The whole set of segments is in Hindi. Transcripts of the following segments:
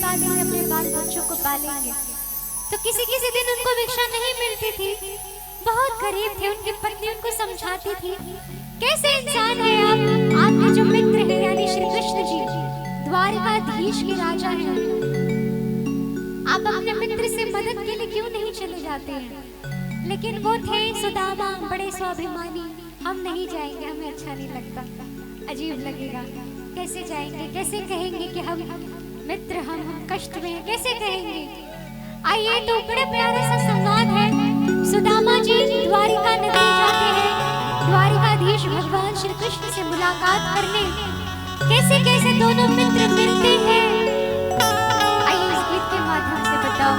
पालेंगे, अपने बाल बच्चों को पालेंगे। तो किसी किसी दिन उनको भिक्षा नहीं मिलती थी, बहुत गरीब थे, उनकी पत्नी उनको समझाती थी कैसे इंसान है आप, आपके जो मित्र है यानी श्री कृष्ण जी द्वारिकाधीश के राजा हैं, आप अपने मित्र से मदद के लिए क्यों नहीं चले जाते हैं। लेकिन वो थे सुदामा, बड़े स्वाभिमानी, हम नहीं जाएंगे, हमें अच्छा नहीं लगता, अजीब लगेगा, कैसे जाएंगे, कैसे कहेंगे कि हम मित्र, हम कष्ट में हैं, कैसे कहेंगे। आइए तो बड़ा प्यारा सा संवाद है। सुदामा जी द्वारिका नगरी जाते हैं द्वारिकाधीश भगवान श्री कृष्ण से मुलाकात करने, कैसे कैसे दोनों मित्र मिलते हैं, आइए इस गीत के माध्यम से बताओ।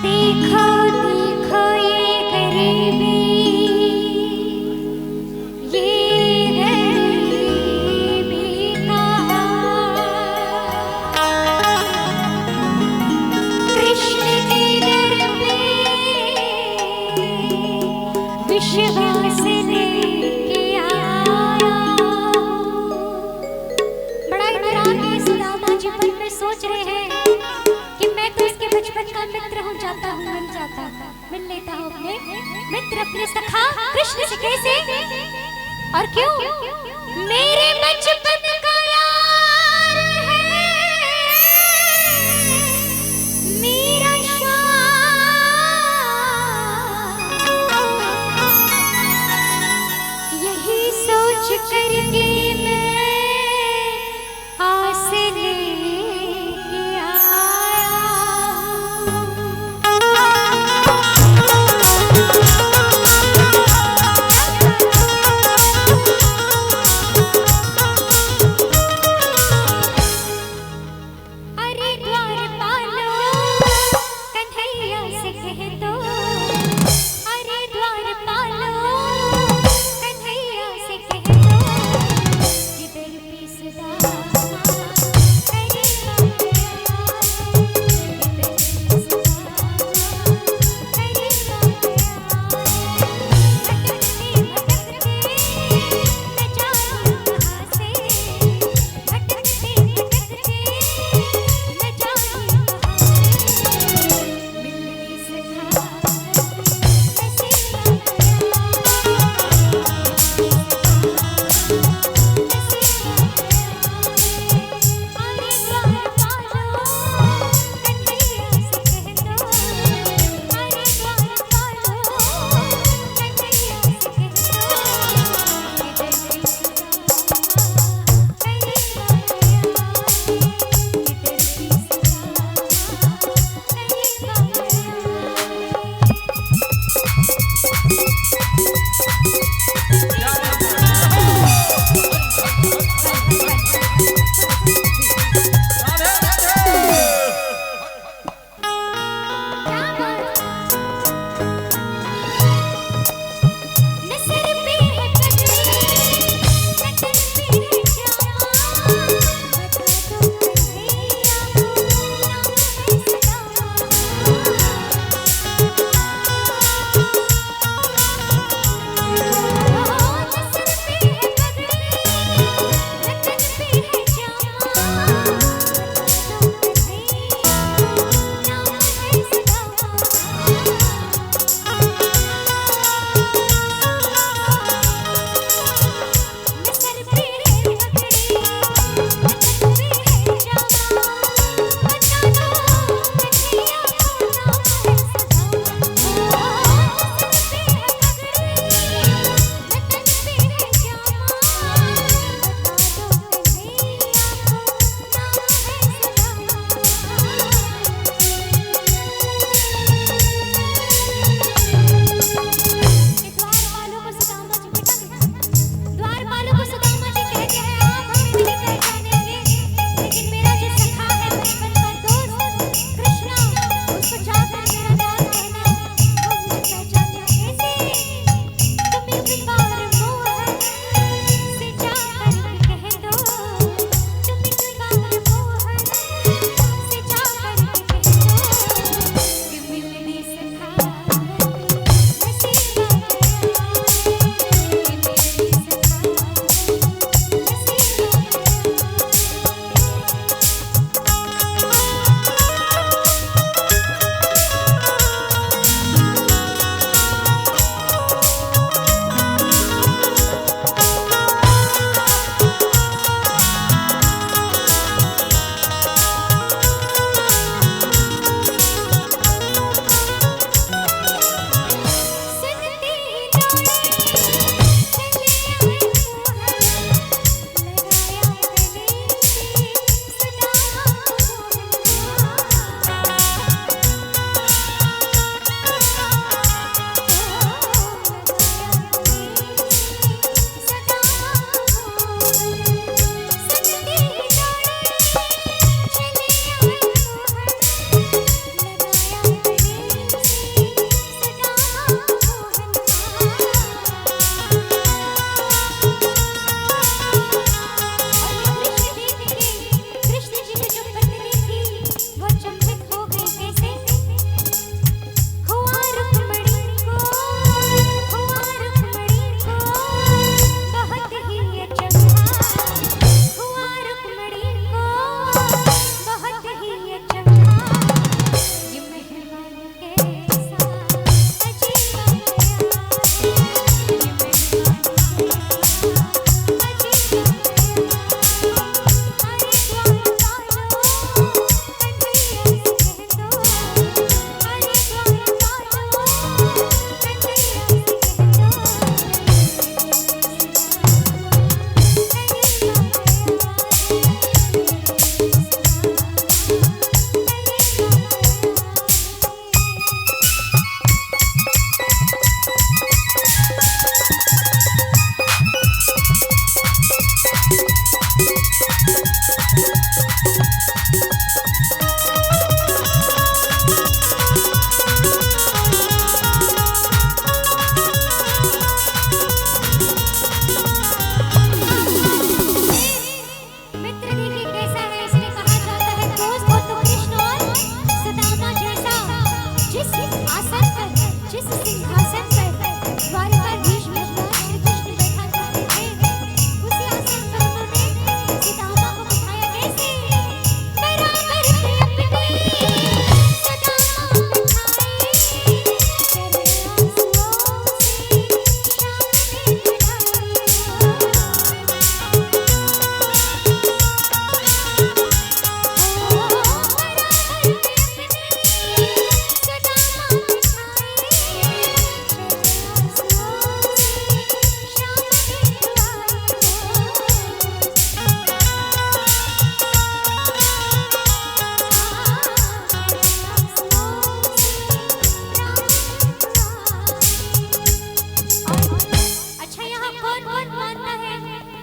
देखो देखो ये गरीबी, ये गरीबी कहाँ, कृष्ण के दर पे विश्वास लेके आया। बड़ा इतराम है सुदामा जी पर, में सोच रहे हैं कि मैं तो इसके बचपन का मित्र हूँ, जाता हूँ मिल लेता हूँ अपने मित्र, अपने सखा कृष्ण से। कैसे और क्यों, मेरे बचपन का यार है मेरा श्याम, यही सोच करके मैं आस लेके आया।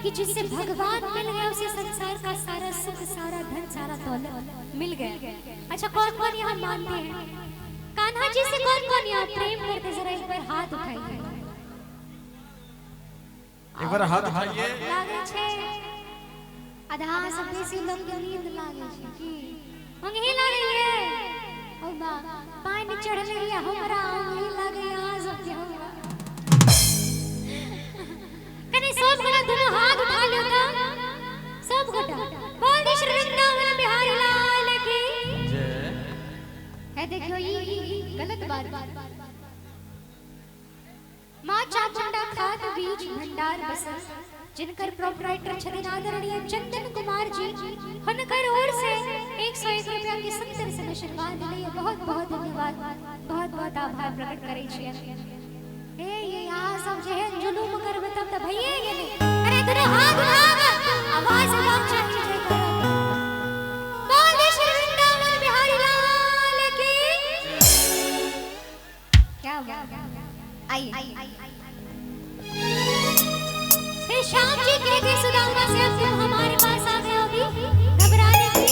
कि जिससे भगवान मिल गए उसे संसार का सारा सुख, सारा धन, सारा दौलत मिल गया। अच्छा कौन कौन यहाँ मानते हैं? कान्हा जी से कौन कौन यहाँ प्रेम करते? जरा एक बार हाथ उठाइए। एक बार हाथ उठाइए। लागे छे आधा सब बेसी लोग के नींद लागे छे की अंगही लागे ये ओ बा पानी चढ़ले ये हमरा अंगही लागे यहाँ सब के हमरा कने सब गोटा दोनों हाथ उठा लो तो सब गोटा बोल दे श्री वृंदावन बिहारी लाल की जय। है देखियो ये गलत बात। मां चामुंडा खाद बीज भंडार बसस जिनकर प्रोपराइटर छथिन आदरणीय चंदन कुमार जी, हुनकर ओर से 101 रुपया के संतर से आशीर्वाद लिए बहुत बहुत धन्यवाद, बहुत बहुत आभार प्रकट करै छियै। ए ये यहाँ सब जे है जुलूम करब तब त भइए गेलै। अरे तोरे हाथ उठाव आवाज आवाज चाहिए जय करो। बोल दे श्री वृंदावन बिहारी लाल की क्या आई श्री श्याम जी कहते सुदामा से अब तुम हमारे पास आ गए हो, अभी घबराने की